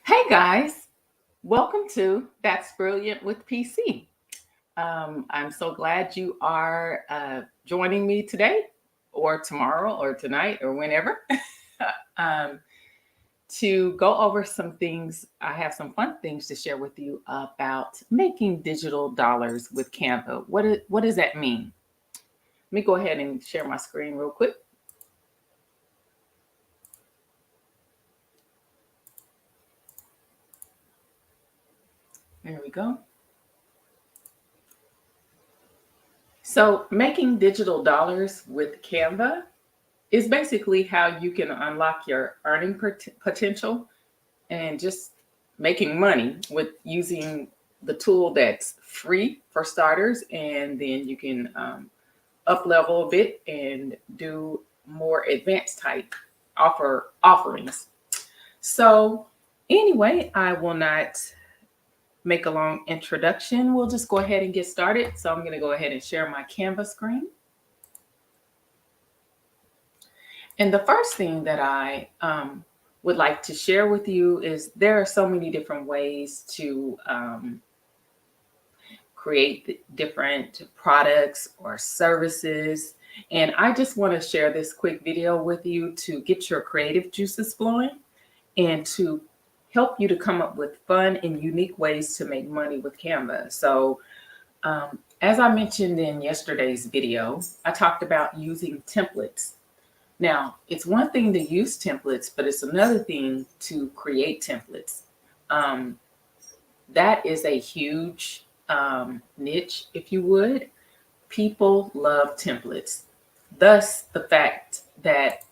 Hey guys, welcome to That's Brilliant with PC. I'm so glad you are joining me today, or tomorrow, or tonight, or whenever, um, to go over some things. I have some fun things to share with you about making digital dollars with Canva. What does that mean? Let me go ahead and share my screen real quick. There we go. So, making digital dollars with Canva is basically how you can unlock your earning potential and just making money with using the tool that's free for starters, and then you can up level a bit and do more advanced type offerings. So anyway, I will not make a long introduction. We'll just go ahead and get started. So I'm going to go ahead and share my Canva screen. And the first thing that I would like to share with you is there are so many different ways to create different products or services. And I just want to share this quick video with you to get your creative juices flowing and to help you to come up with fun and unique ways to make money with Canva. So, as I mentioned in yesterday's video, I talked about using templates. Now, it's one thing to use templates, but it's another thing to create templates. Um, that is a huge niche, if you would. People love templates. Thus, the fact that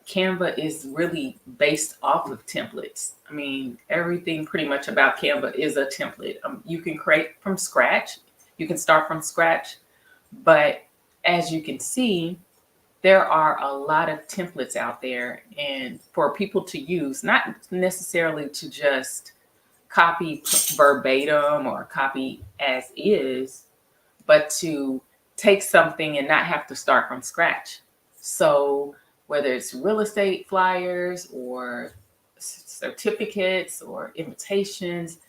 Canva is really based off of templates. I mean, everything pretty much about Canva is a template. You can create from scratch, you can start from scratch, but as you can see, there are a lot of templates out there and for people to use, not necessarily to just copy verbatim or copy as is, but to take something and not have to start from scratch. So whether it's real estate flyers or certificates or invitations,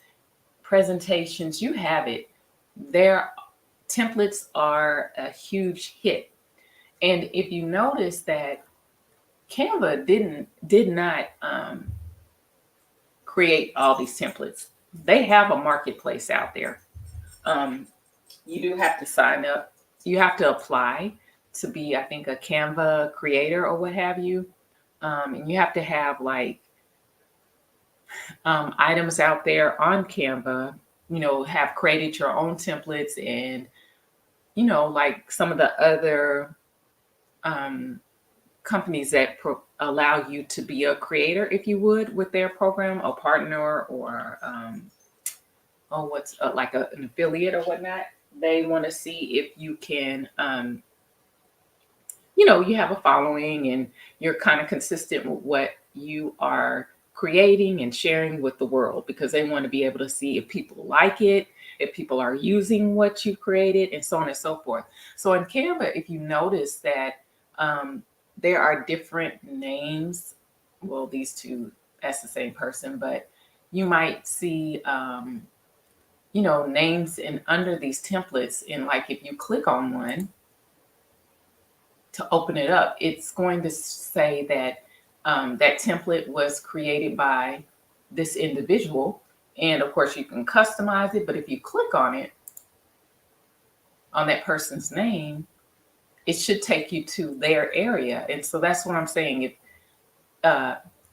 presentations, you have it. Their templates are a huge hit. And if you notice that Canva did not create all these templates, they have a marketplace out there. Um, you do have to sign up. You have to apply to be, I think, a Canva creator or what have you. And you have to have like items out there on Canva. Have created your own templates and like some of the other um, companies that allow you to be a creator, if you would, with their program, a partner, or what's like an affiliate or whatnot. They want to see if you can, you have a following and you're kind of consistent with what you are creating and sharing with the world, because they want to be able to see if people like it, if people are using what you created, and so on and so forth. So in Canva, if you notice that there are different names. Well, these two, that's the same person, but you might see, names in under these templates. And like if you click on one to open it up, it's going to say that that template was created by this individual. And of course, you can customize it. But if you click on it, on that person's name, it should take you to their area. And so that's what I'm saying. If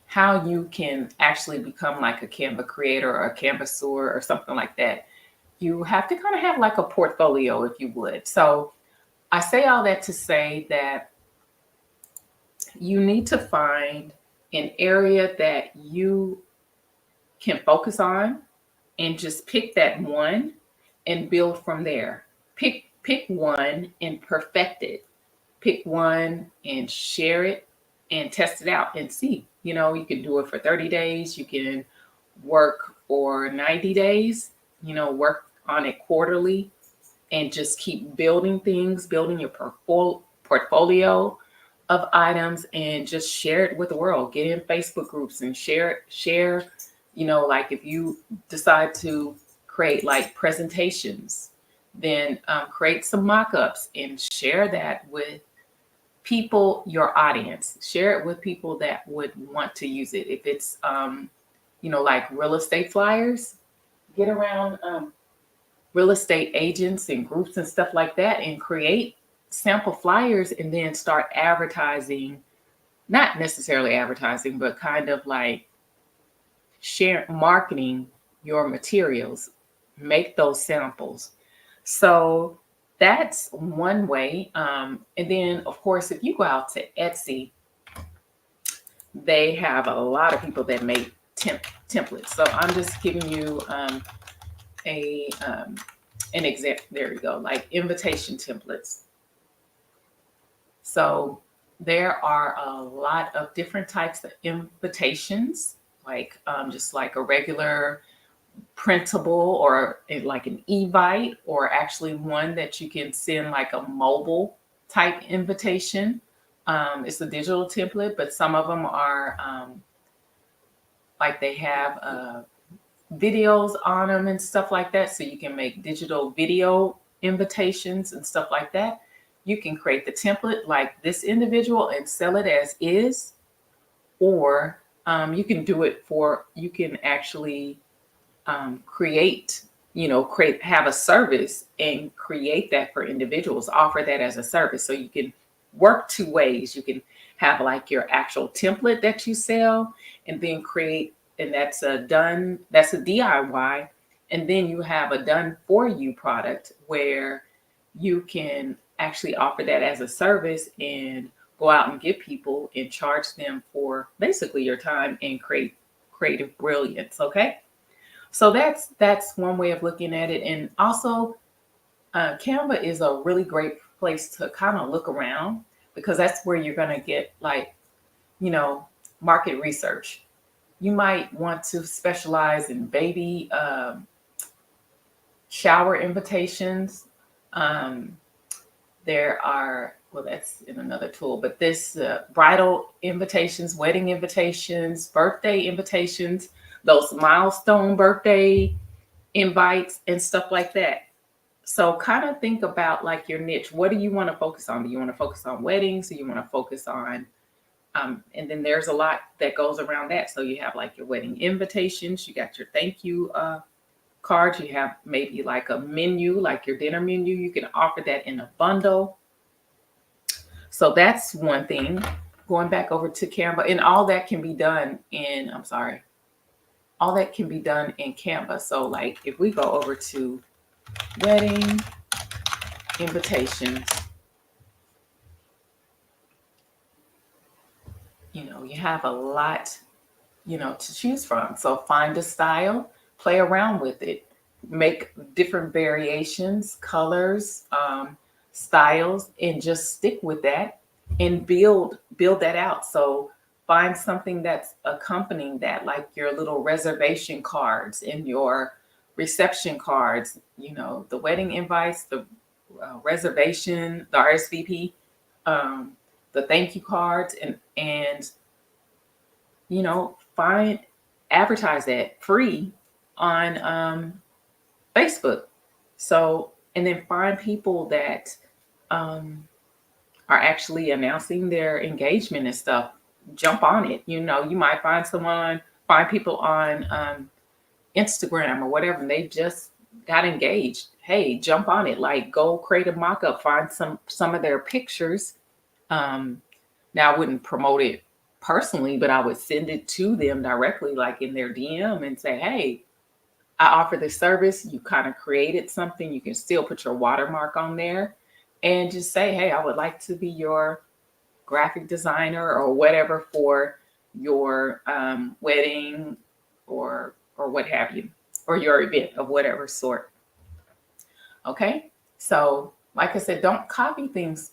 how you can actually become like a Canva creator or a canvasser or something like that, you have to kind of have like a portfolio, if you would. So I say all that to say that you need to find an area that you can focus on and just pick that one and build from there. Pick one and perfect it. Pick one and share it and test it out and see. You can do it for 30 days. You can work for 90 days, work on it quarterly and just keep building things, building your portfolio of items and just share it with the world. Get in Facebook groups and share Like if you decide to create like presentations, then create some mock-ups and share that with people, your audience. Share it with people that would want to use it. If it's, like real estate flyers, get around real estate agents and groups and stuff like that and create sample flyers and then start advertising, not necessarily advertising, but kind of like share marketing your materials, make those samples. So that's one way. And then, of course, if you go out to Etsy, they have a lot of people that make templates. So I'm just giving you a an example. There you go, like invitation templates. So there are a lot of different types of invitations, like just like a regular printable or like an Evite, or actually one that you can send like a mobile type invitation. It's a digital template, but some of them are like they have videos on them and stuff like that. So you can make digital video invitations and stuff like that. You can create the template like this individual and sell it as is, or you can actually create, have a service and create that for individuals, offer that as a service. So you can work two ways. You can have like your actual template that you sell and then create, and that's a DIY. And then you have a done for you product where you can actually offer that as a service and go out and get people and charge them for basically your time and create creative brilliance. Okay. So that's one way of looking at it. And also Canva is a really great place to kind of look around, because that's where you're going to get like, market research. You might want to specialize in baby shower invitations. There are, well, that's in another tool, but this bridal invitations, wedding invitations, birthday invitations, those milestone birthday invites and stuff like that. So kind of think about like your niche. What do you want to focus on? Do you want to focus on weddings? Do you want to focus on, and then there's a lot that goes around that. So you have like your wedding invitations, you got your thank you cards, you have maybe like a menu, like your dinner menu. You can offer that in a bundle. So that's one thing. Going back over to Canva, and all that can be done in, all that can be done in Canva. So like if we go over to wedding invitations, you have a lot, to choose from. So find a style, play around with it, make different variations, colors, styles, and just stick with that and build that out. So find something that's accompanying that, like your little reservation cards and your reception cards, the wedding invites, the reservation, the RSVP, the thank you cards, and advertise that free on Facebook. So, and then find people that are actually announcing their engagement and stuff. Jump on it. You might find people on Instagram or whatever, and they just got engaged. Hey, jump on it. Like, go create a mock-up, find some of their pictures. Now I wouldn't promote it personally, but I would send it to them directly, like in their DM, and say, hey, I offer this service. You kind of created something. You can still put your watermark on there and just say, hey, I would like to be your graphic designer or whatever for your wedding or what have you, or your event of whatever sort. Okay. So like I said, don't copy things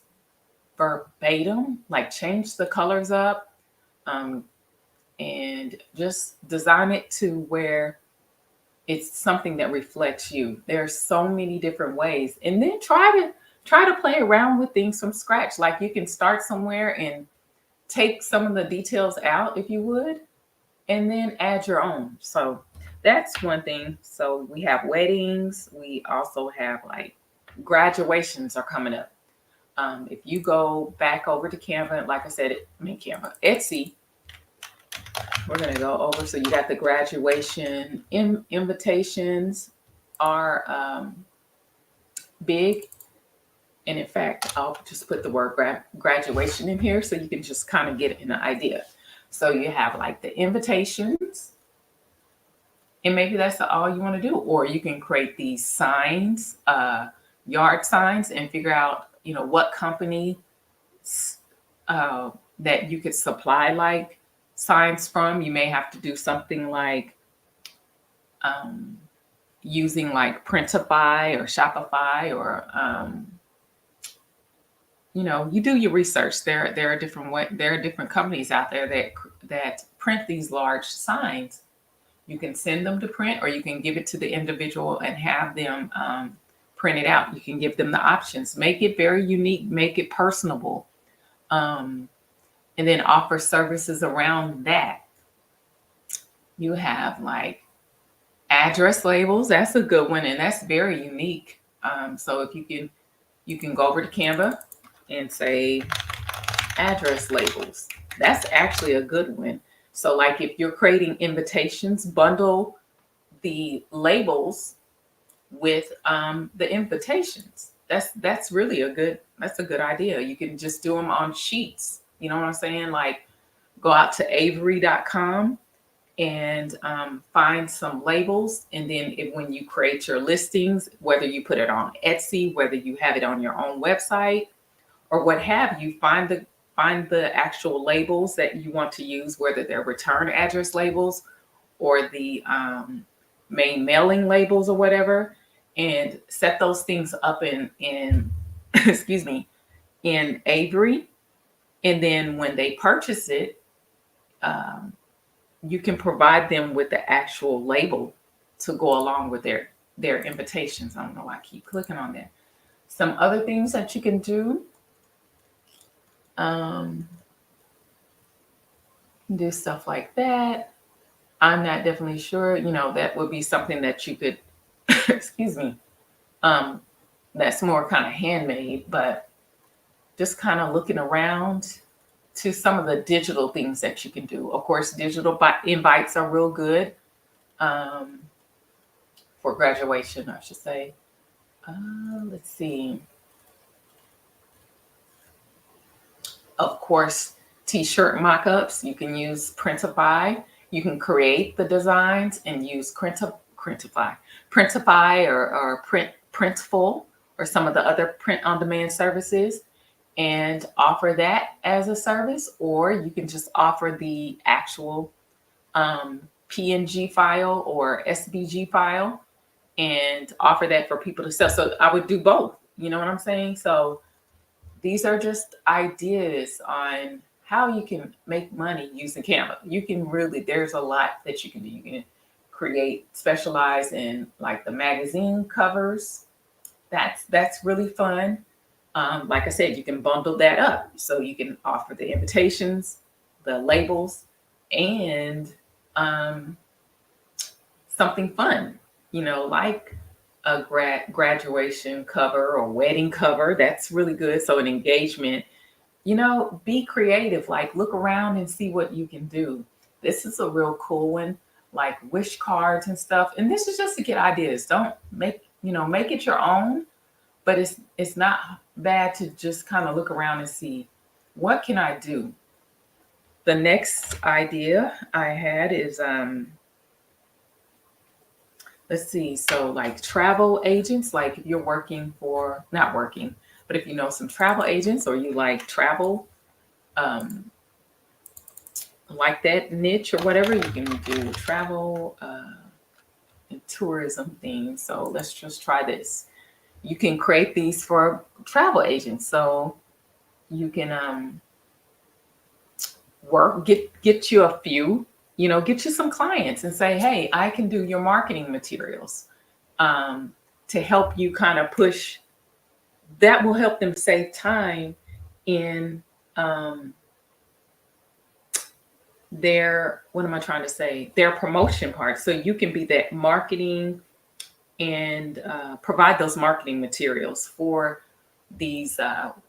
verbatim, like change the colors up, and just design it to where it's something that reflects you. There's so many different ways. And then try to play around with things from scratch. Like you can start somewhere and take some of the details out if you would, and then add your own. So that's one thing. So we have weddings. We also have like graduations are coming up. If you go back over to Canva, like I said, Canva, Etsy, we're going to go over. So you got the graduation invitations are big. And in fact, I'll just put the word graduation in here so you can just kind of get an idea. So you have like the invitations, and maybe that's all you want to do. Or you can create these signs, yard signs, and figure out, what company that you could supply like signs from. You may have to do something like using like Printify or Shopify, or you do your research. There are different companies out there that print these large signs. You can send them to print, or you can give it to the individual and have them print it out. You can give them the options. Make it very unique. Make it personable, and then offer services around that. You have like address labels. That's a good one, and that's very unique. So if you can go over to Canva and say address labels. That's actually a good one. So like if you're creating invitations, bundle the labels with the invitations. That's really a good idea. You can just do them on sheets. You know what I'm saying? Like go out to avery.com and find some labels. And then when you create your listings, whether you put it on Etsy, whether you have it on your own website, or what have you, find the actual labels that you want to use, whether they're return address labels or the main mailing labels or whatever, and set those things up in excuse me, in Avery. And then when they purchase it, you can provide them with the actual label to go along with their invitations. I don't know why I keep clicking on that. Some other things that you can do. Do stuff like that. I'm not definitely sure. That would be something that you could, excuse me, that's more kind of handmade, but just kind of looking around to some of the digital things that you can do. Of course, digital invites are real good for graduation, I should say. Let's see. Of course, t-shirt mock-ups. You can use Printify. You can create the designs and use Printify or Printful or some of the other print-on-demand services and offer that as a service. Or you can just offer the actual PNG file or SVG file and offer that for people to sell. So I would do both. You know what I'm saying? So these are just ideas on how you can make money using Canva. You can there's a lot that you can do. You can specialize in like the magazine covers. That's really fun. Like I said, you can bundle that up. So you can offer the invitations, the labels, and something fun, like a graduation cover or wedding cover. That's really good. So an engagement, be creative, like look around and see what you can do. This is a real cool one, like wish cards and stuff. And this is just to get ideas. Don't make it your own, but it's not bad to just kind of look around and see what can I do. The next idea I had is let's see. So like travel agents, like if you're not working, but if you know some travel agents or you like travel, like that niche or whatever, you can do travel and tourism things. So let's just try this. You can create these for travel agents. So you can get you a few, get you some clients and say, hey, I can do your marketing materials to help you kind of push. That will help them save time in their, what am I trying to say? Their promotion part. So you can be that marketing and provide those marketing materials for these,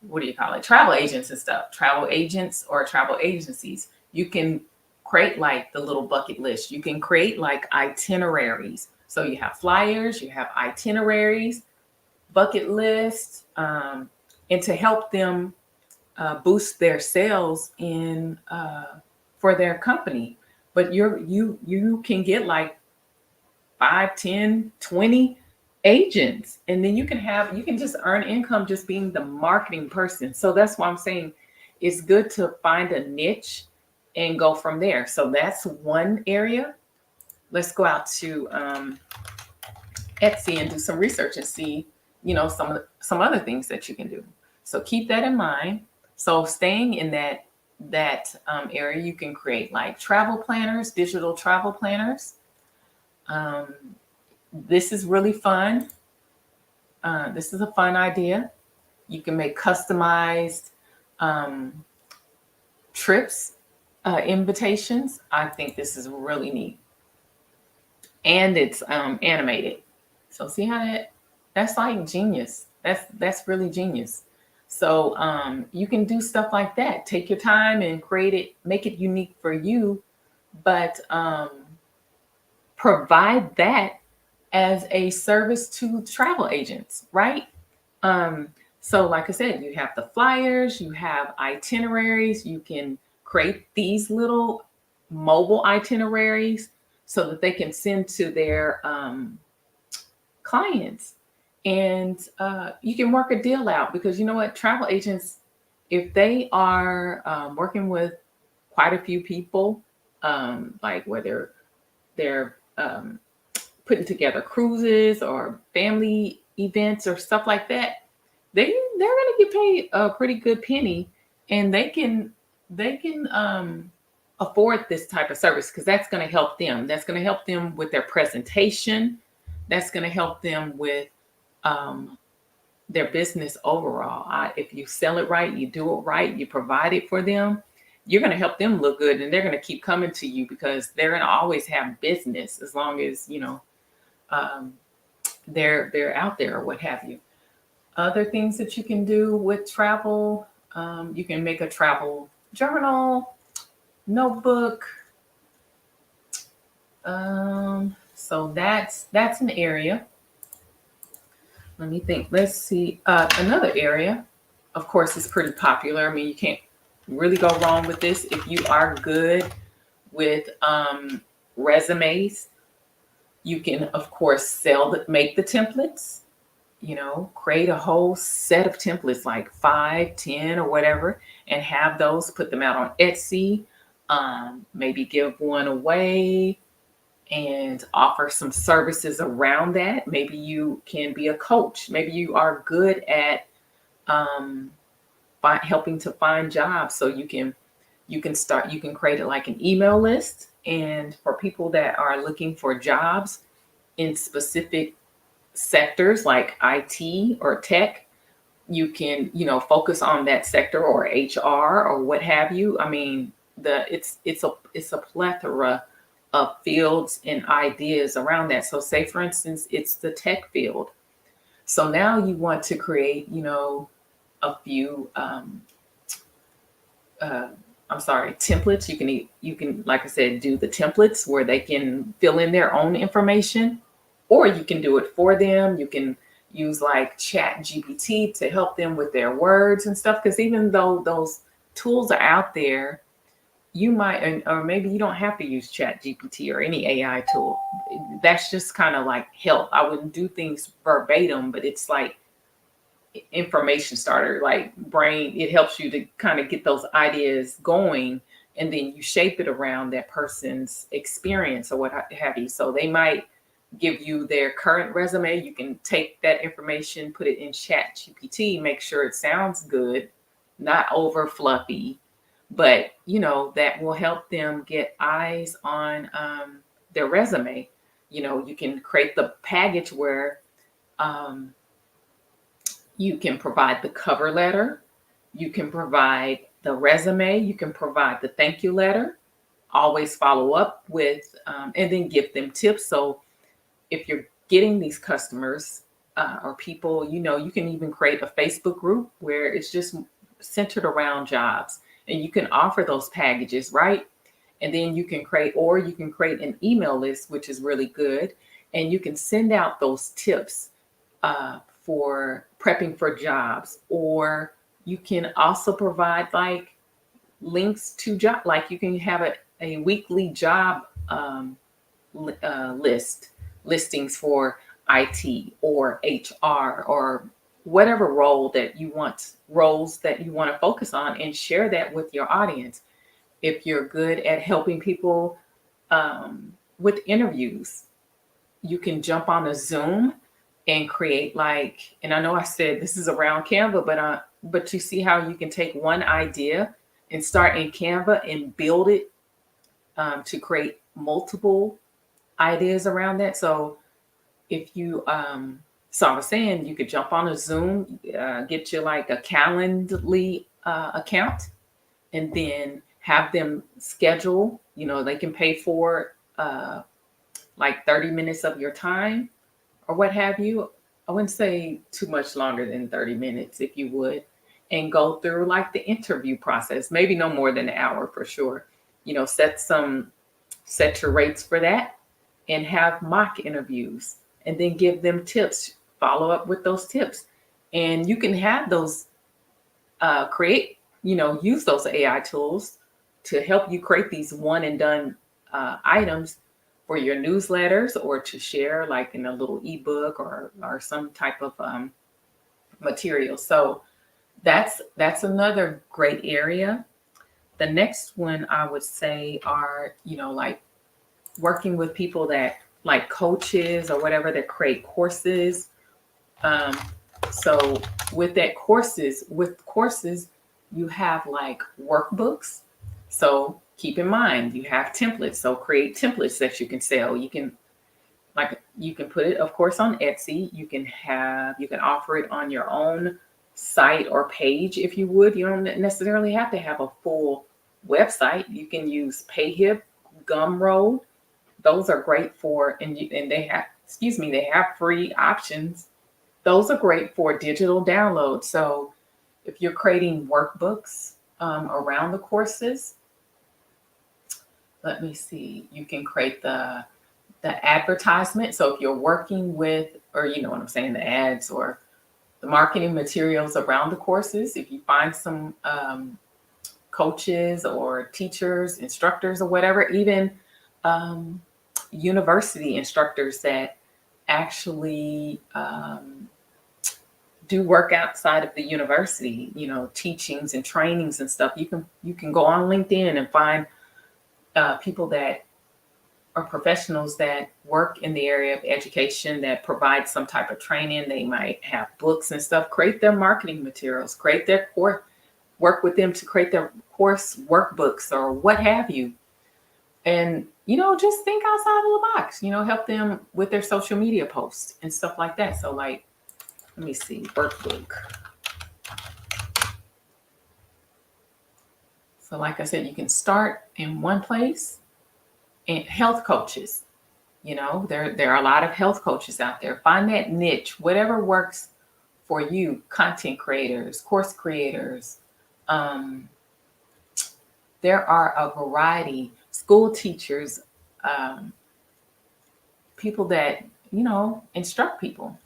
what do you call it? Travel agents and stuff, travel agents or travel agencies. You can create like the little bucket list. You can create like itineraries. So you have flyers, you have itineraries, bucket lists, and to help them boost their sales in for their company. But you can get like 5, 10, 20 agents, and then you can just earn income just being the marketing person. So that's why I'm saying it's good to find a niche and go from there. So that's one area. Let's go out to Etsy and do some research and see, some other things that you can do. So keep that in mind. So staying in that area, you can create like travel planners, digital travel planners. This is really fun. This is a fun idea. You can make customized trips, invitations. I think this is really neat. And it's animated. So see how that's like genius. That's really genius. So you can do stuff like that. Take your time and create it, make it unique for you, but provide that as a service to travel agents, right? So like I said, you have the flyers, you have itineraries, you can create these little mobile itineraries so that they can send to their clients. And you can work a deal out, because you know what? Travel agents, if they are working with quite a few people, like whether they're putting together cruises or family events or stuff like that, they're going to get paid a pretty good penny, and they can afford this type of service, because that's going to help them. That's going to help them with their presentation. That's going to help them with um, their business overall. If you sell it right, you do it right, you provide it for them, you're going to help them look good, and they're going to keep coming to you because they're going to always have business as long as um, they're out there or what have you. Other things that you can do with travel, you can make a travel journal, notebook. So that's an area. Let me think. Let's see. Another area, of course, is pretty popular. I mean, you can't really go wrong with this if you are good with resumes. You can, of course, make the templates. Create a whole set of templates, like 5, 10, or whatever, and have those, put them out on Etsy. Maybe give one away and offer some services around that. Maybe you can be a coach. Maybe you are good at helping to find jobs. So you can create it like an email list. And for people that are looking for jobs in specific sectors like IT or tech, you can, focus on that sector, or HR or what have you. I mean, it's a plethora of fields and ideas around that. So say for instance, it's the tech field. So now you want to create, a few uh, templates. You can, like I said, do the templates where they can fill in their own information, or you can do it for them. You can use like Chat GPT to help them with their words and stuff. Because even though those tools are out there, you might, or maybe you don't have to use Chat GPT or any AI tool. That's just kind of like help. I wouldn't do things verbatim, but it's like information starter, like brain. It helps you to kind of get those ideas going, and then you shape it around that person's experience or what have you. So they might give you their current resume. You can take that information, put it in Chat GPT, make sure it sounds good, not over fluffy, but that will help them get eyes on their resume. You can create the package where um, you can provide the cover letter, you can provide the resume, you can provide the thank you letter, always follow up with, and then give them tips. So if you're getting these customers or people, you can even create a Facebook group where it's just centered around jobs, and you can offer those packages, right? And then you can create an email list, which is really good. And you can send out those tips for prepping for jobs, or you can also provide like links to job, like you can have a weekly job listings for IT or HR or whatever roles that you want to focus on, and share that with your audience. If you're good at helping people with interviews, you can jump on a Zoom and create like, and I know I said this is around Canva, but you see how you can take one idea and start in Canva and build it to create multiple ideas around that. So if you so I was saying you could jump on a Zoom, get you like a Calendly account, and then have them schedule, they can pay for like 30 minutes of your time or what have you. I wouldn't say too much longer than 30 minutes if you would, and go through like the interview process, maybe no more than an hour for sure. Set your rates for that, and have mock interviews, and then give them tips, follow up with those tips. And you can have those use those AI tools to help you create these one and done items for your newsletters, or to share like in a little ebook or some type of material. So that's another great area. The next one I would say are, like working with people that like coaches or whatever that create courses. Um, so with courses, you have like workbooks. So keep in mind you have templates. So create templates that you can sell. You can put it, of course, on Etsy. You can offer it on your own site or page if you would. You don't necessarily have to have a full website. You can use Payhip, Gumroad. Those are great for, and they have free options. Those are great for digital download. So if you're creating workbooks around the courses, let me see, you can create the advertisement. So if you're working with, or you know what I'm saying, the ads or the marketing materials around the courses, if you find some coaches or teachers, instructors or whatever, even university instructors that actually do work outside of the university, teachings and trainings and stuff. You can go on LinkedIn and find people that are professionals that work in the area of education that provide some type of training. They might have books and stuff. Create their marketing materials, create their course, work with them to create their course workbooks or what have you. And, just think outside of the box, help them with their social media posts and stuff like that. So like, let me see, workbook. So like I said, you can start in one place. And health coaches, there are a lot of health coaches out there. Find that niche, whatever works for you. Content creators, course creators. There are a variety, school teachers, people that, instruct people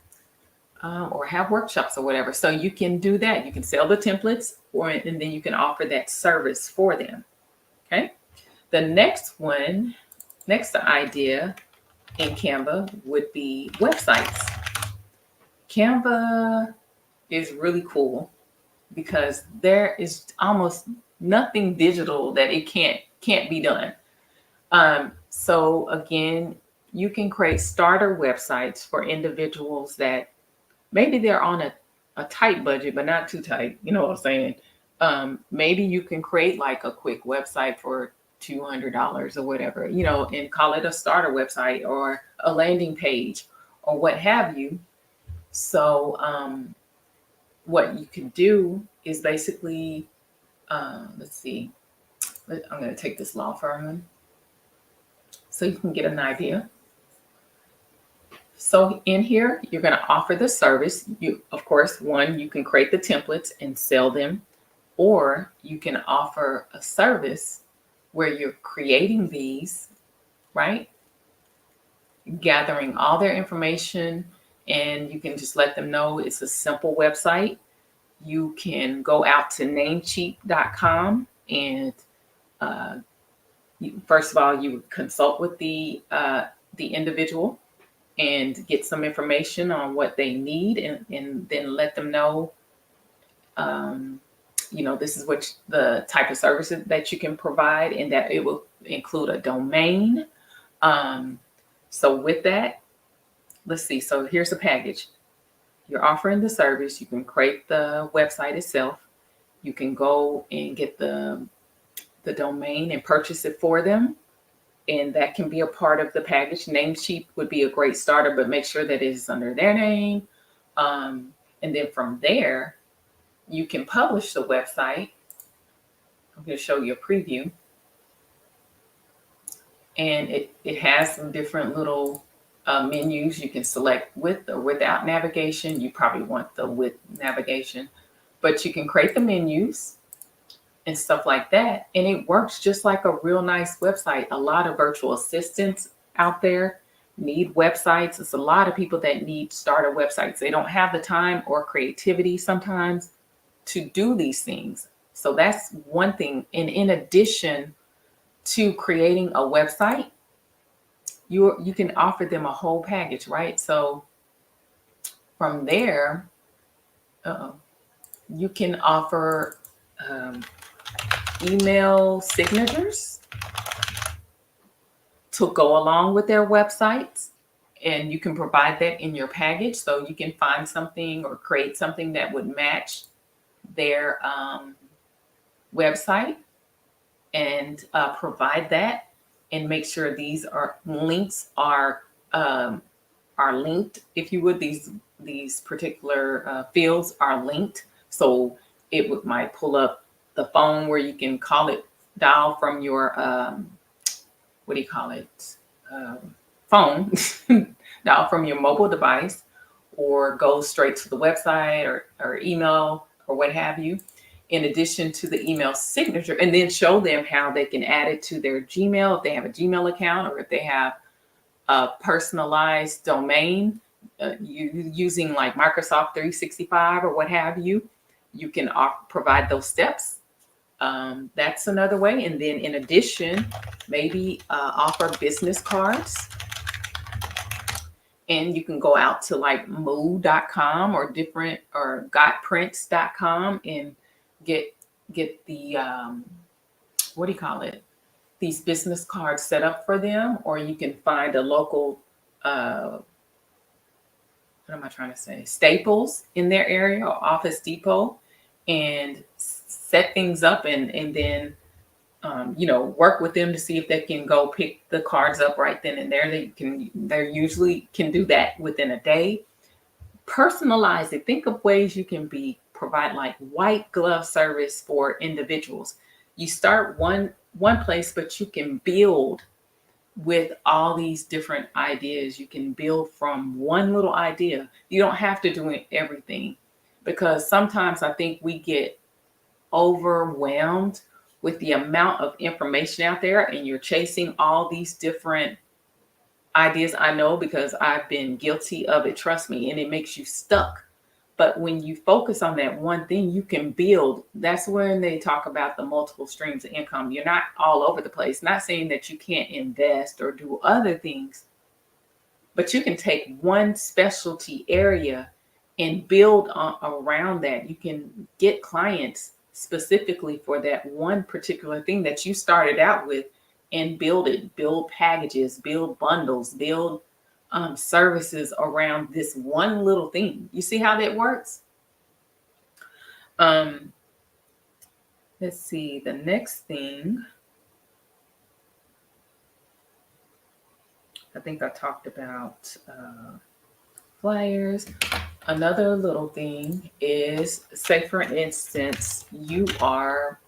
or have workshops or whatever. So you can do that. You can sell the templates, and then you can offer that service for them. Okay. The next idea in Canva would be websites. Canva is really cool because there is almost nothing digital that it can't be done. So again, you can create starter websites for individuals that maybe they're on a tight budget, but not too tight. You know what I'm saying? Maybe you can create like a quick website for $200 or whatever, and call it a starter website or a landing page or what have you. So what you can do is basically, let's see, I'm going to take this law firm. so you can get an idea. So in here, you're going to offer the service. You, of course, one, you can create the templates and sell them, or you can offer a service where you're creating these, right? Gathering all their information, and you can just let them know it's a simple website. You can go out to namecheap.com and first of all, you would consult with the individual and get some information on what they need, and then let them know, this is what the type of services that you can provide, and that it will include a domain. So with that, let's see. So here's a package. You're offering the service. You can create the website itself. You can go and get the domain and purchase it for them. And that can be a part of the package. Namecheap would be a great starter, but make sure that it is under their name. And then from there, you can publish the website. I'm going to show you a preview. And it has some different little menus. You can select with or without navigation. You probably want the with navigation, but you can create the menus and stuff like that. And it works just like a real nice website. A lot of virtual assistants out there need websites. It's a lot of people that need starter websites. They don't have the time or creativity sometimes to do these things. So that's one thing. And in addition to creating a website, you can offer them a whole package, right? So from there, you can offer email signatures to go along with their websites, and you can provide that in your package. So you can find something or create something that would match their website and provide that, and make sure these links are linked, if you would. These particular fields are linked, so it might pull up the phone where you can dial from your phone, dial from your mobile device, or go straight to the website or email or what have you, in addition to the email signature, and then show them how they can add it to their Gmail if they have a Gmail account, or if they have a personalized domain using like Microsoft 365 or what have you. You can provide those steps. That's another way. And then in addition, maybe offer business cards. And you can go out to like moo.com or gotprints.com and get the these business cards set up for them. Or you can find a local Staples in their area, or Office Depot, and set things up, and then work with them to see if they can go pick the cards up right then and there. They usually can do that within a day. Personalize it. Think of ways you can provide like white glove service for individuals. You start one place, but you can build with all these different ideas. You can build from one little idea. You don't have to do everything, because sometimes I think we get overwhelmed with the amount of information out there, and you're chasing all these different ideas. I know, because I've been guilty of it, trust me, and it makes you stuck. But when you focus on that one thing, you can build. That's when they talk about the multiple streams of income. You're not all over the place. Not saying that you can't invest or do other things, but you can take one specialty area and build around that. You can get clients specifically for that one particular thing that you started out with, and build packages, build bundles, build services around this one little thing. You see how that works? Let's see, the next thing. I think I talked about flyers. Another little thing is, say for instance, you are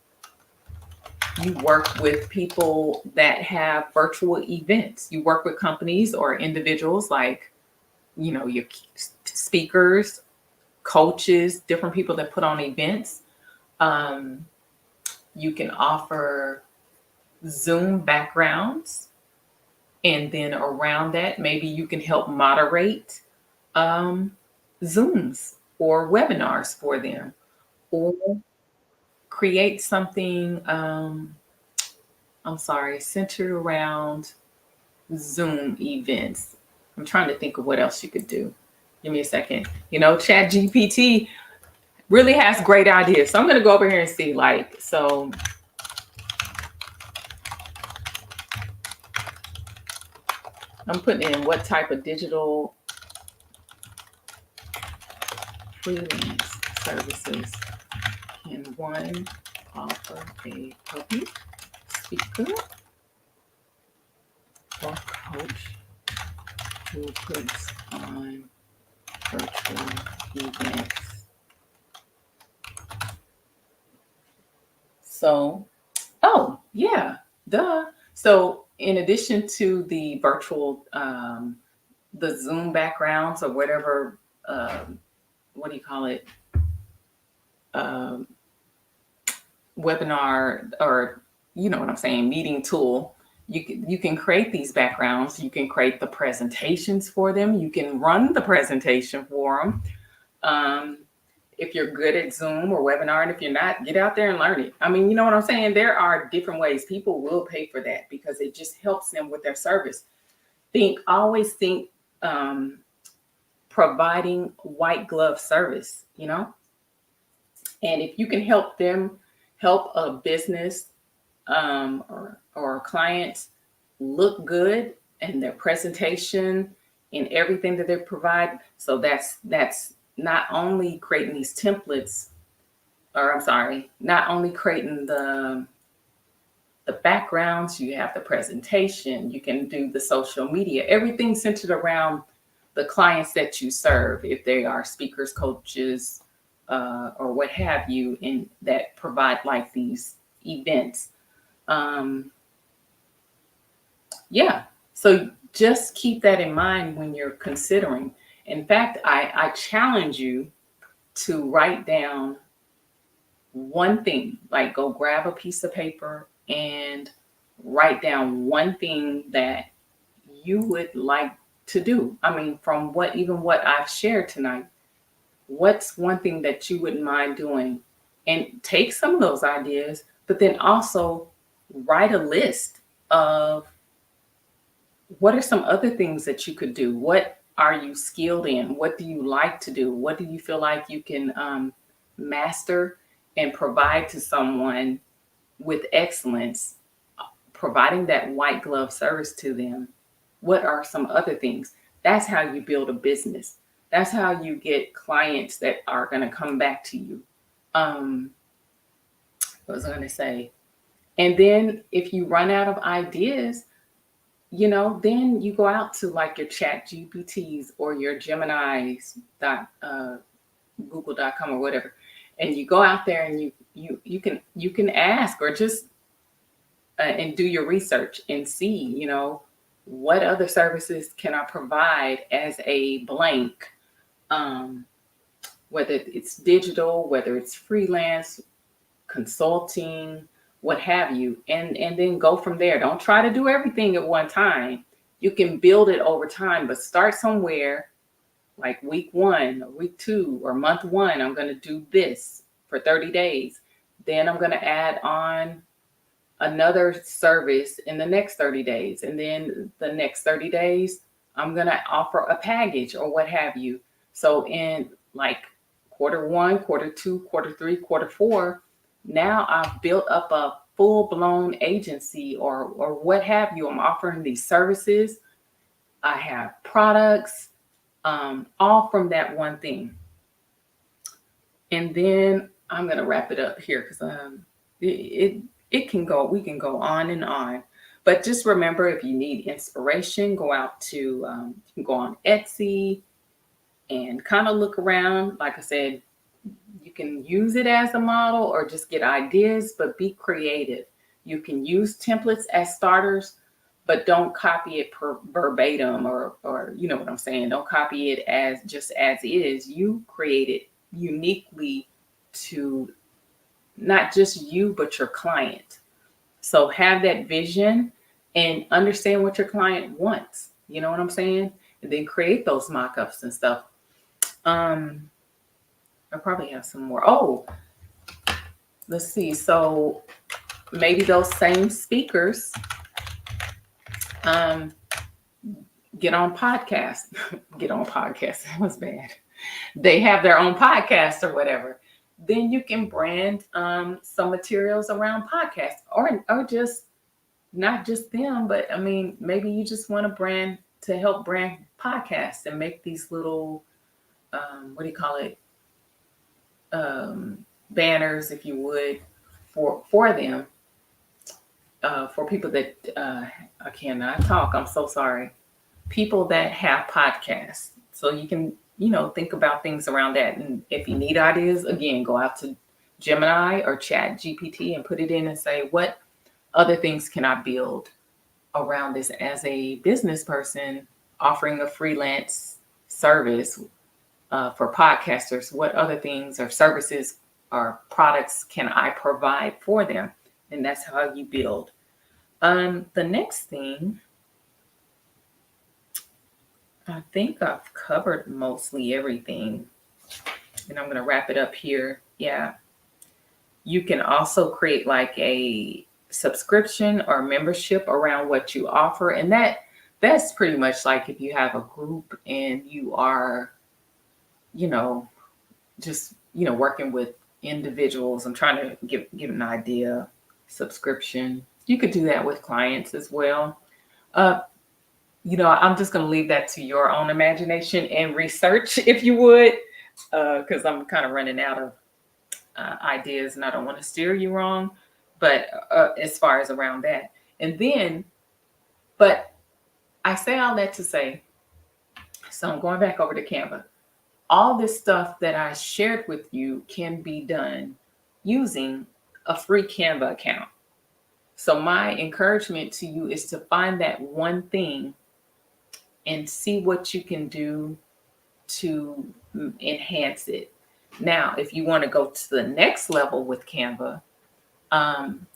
you work with people that have virtual events. You work with companies or individuals like, your speakers, coaches, different people that put on events. Um, you can offer Zoom backgrounds. And then around that, maybe you can help moderate um, Zooms or webinars for them, or create something, centered around Zoom events. I'm trying to think of what else you could do. Give me a second. Chat GPT really has great ideas. So I'm going to go over here and see, so I'm putting in what type of digital freelance services can one offer a public speaker or coach who puts on virtual events? So, oh, yeah, duh. So, in addition to the virtual, the Zoom backgrounds or whatever, what do you call it? Um, Webinar, or you know what I'm saying, meeting tool. You can create these backgrounds. You can create the presentations for them. You can run the presentation for them. Um, if you're good at Zoom or webinar, and if you're not, get out there and learn it. I mean, you know what I'm saying? There are different ways. People will pay for that because it just helps them with their service. Always think, providing white glove service, and if you can help a business, or clients look good and their presentation and everything that they provide. So that's not only creating these templates, or not only creating the backgrounds, you have the presentation, you can do the social media, everything centered around the clients that you serve, if they are speakers, coaches, or what have you, and that provide like these events. Yeah. So just keep that in mind when you're considering. In fact, I challenge you to write down one thing, like go grab a piece of paper and write down one thing that you would like to do. I mean, from what I've shared tonight, what's one thing that you wouldn't mind doing? And take some of those ideas, but then also write a list of what are some other things that you could do? What are you skilled in? What do you like to do? What do you feel like you can master and provide to someone with excellence, providing that white glove service to them? What are some other things? That's how you build a business. That's how you get clients that are going to come back to you. What was I going to say? And then if you run out of ideas, then you go out to like your chat GPTs or your Geminis, Google.com or whatever. And you go out there and you can ask, or just and do your research and see, what other services can I provide as a blank, whether it's digital, whether it's freelance, consulting, what have you, and then go from there. Don't try to do everything at one time. You can build it over time, but start somewhere, like week 1 or week 2 or month 1. I'm going to do this for 30 days. Then I'm going to add on another service in the next 30 days. And then the next 30 days, I'm going to offer a package or what have you. So in like quarter 1, quarter 2, quarter 3, quarter 4, now I've built up a full-blown agency or what have you. I'm offering these services. I have products, all from that one thing. And then I'm going to wrap it up here because we can go on and on. But just remember, if you need inspiration, go out to, you can go on Etsy and kind of look around. Like I said, you can use it as a model or just get ideas, but be creative. You can use templates as starters, but don't copy it verbatim, or you know what I'm saying. Don't copy it as just as is. You create it uniquely to not just you, but your client. So have that vision and understand what your client wants. You know what I'm saying? And then create those mock-ups and stuff. I probably have some more. Oh, let's see. So maybe those same speakers get on podcasts. Get on podcasts. That was bad. They have their own podcast or whatever. Then you can brand some materials around podcasts, or just not just them, but I mean, maybe you just want to brand to help brand podcasts and make these little what do you call it, banners, if you would, for them, for people that I cannot talk. I'm so sorry. People that have podcasts, so you can think about things around that. And if you need ideas, again, go out to Gemini or Chat GPT and put it in and say, what other things can I build around this as a business person offering a freelance service for podcasters? What other things or services or products can I provide for them? And that's how you build. The next thing, I think I've covered mostly everything, and I'm going to wrap it up here. Yeah. You can also create like a subscription or membership around what you offer. And that's pretty much like if you have a group and you are, just, working with individuals. I'm trying to give an idea. Subscription. You could do that with clients as well. I'm just going to leave that to your own imagination and research, if you would, because I'm kind of running out of ideas and I don't want to steer you wrong. But as far as around that, and then, but I say all that to say, so I'm going back over to Canva. All this stuff that I shared with you can be done using a free Canva account. So my encouragement to you is to find that one thing and see what you can do to enhance it. Now, if you want to go to the next level with Canva, I'm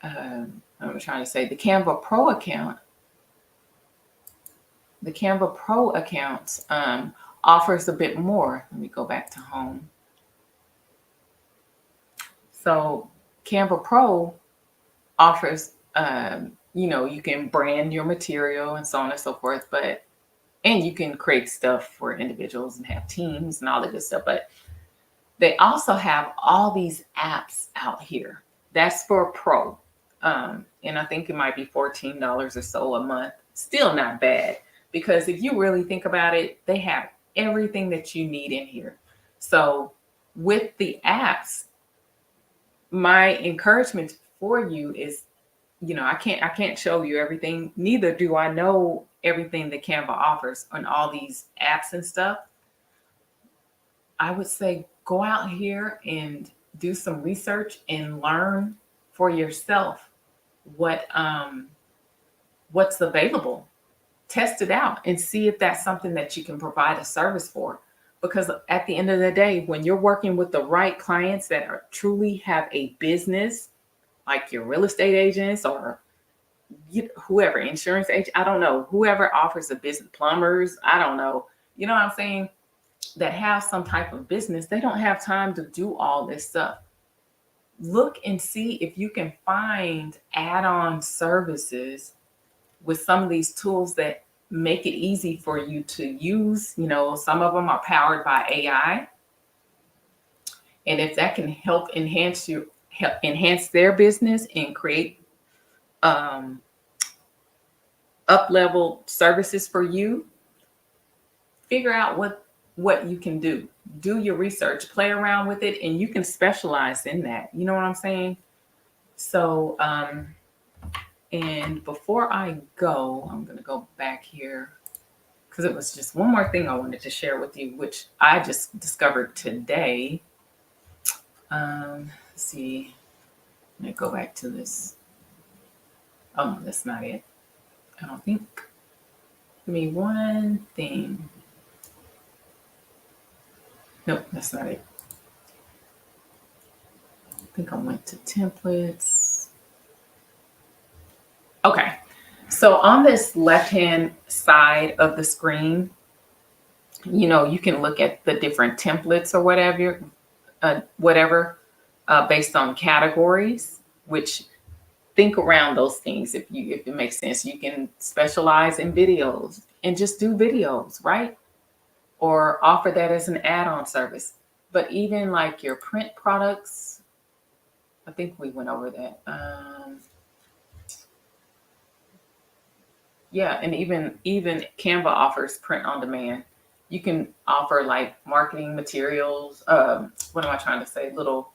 trying to say the Canva Pro account. The Canva Pro account offers a bit more. Let me go back to home. So Canva Pro offers, you can brand your material and so on and so forth, and you can create stuff for individuals and have teams and all that good stuff. But they also have all these apps out here. That's for Pro. And I think it might be $14 or so a month. Still not bad, because if you really think about it, they have everything that you need in here. So with the apps, my encouragement for you is, I can't show you everything. Neither do I know everything that Canva offers on all these apps and stuff. I would say go out here and do some research and learn for yourself what's available. Test it out and see if that's something that you can provide a service for. Because at the end of the day, when you're working with the right clients that truly have a business, like your real estate agents or whoever, insurance agent, I don't know, whoever offers a business, plumbers, I don't know, you know what I'm saying, that have some type of business, they don't have time to do all this stuff. Look and see if you can find add-on services with some of these tools that make it easy for you to use. Some of them are powered by AI. And if that can help enhance their business and create up-level services for you, figure out what you can do. Do your research, play around with it, and you can specialize in that. You know what I'm saying? So, and before I go, I'm going to go back here because it was just one more thing I wanted to share with you, which I just discovered today. Let's see. Let me go back to this. Oh, no, that's not it. I don't think. Give me one thing. Nope, that's not it. I think I went to templates. Okay. So on this left-hand side of the screen, you can look at the different templates or whatever, based on categories, which think around those things if it makes sense. You can specialize in videos and just do videos, right? Or offer that as an add-on service. But even like your print products, I think we went over that. Yeah, and even Canva offers print on demand. You can offer like marketing materials. What am I trying to say? Little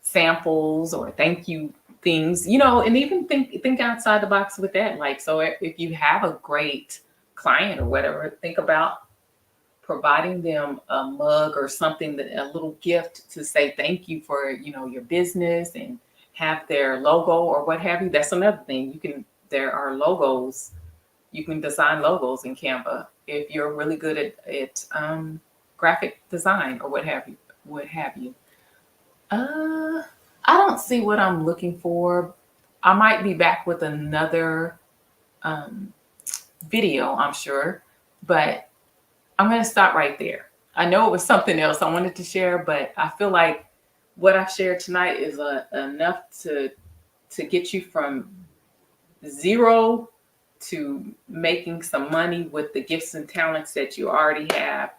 samples or thank you things, and even think outside the box with that. Like, so if you have a great client or whatever, think about providing them a mug or something, that a little gift to say thank you for your business, and have their logo or what have you. That's another thing. There are logos. You can design logos in Canva if you're really good at graphic design or what have you. I don't see what I'm looking for. I might be back with another video, I'm sure, but I'm going to stop right there. I know it was something else I wanted to share, but I feel like what I've shared tonight is enough to get you from zero to making some money with the gifts and talents that you already have.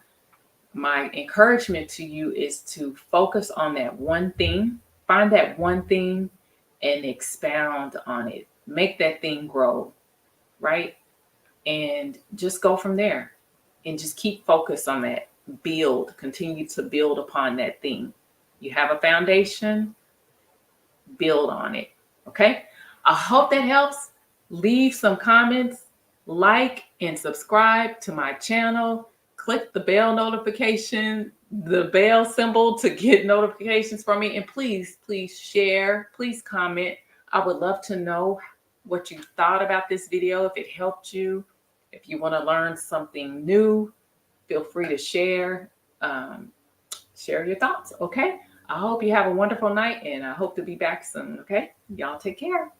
My encouragement to you is to focus on that one thing, find that one thing and expound on it. Make that thing grow, right? And just go from there, and just keep focused on that. Continue to build upon that thing. You have a foundation, build on it. Okay. I hope that helps. Leave some comments, like and subscribe to my channel. Click the the bell symbol to get notifications from me. And please share, please comment. I would love to know what you thought about this video, if it helped you. If you want to learn something new, feel free to share your thoughts. Okay. I hope you have a wonderful night, and I hope to be back soon. Okay. Y'all take care.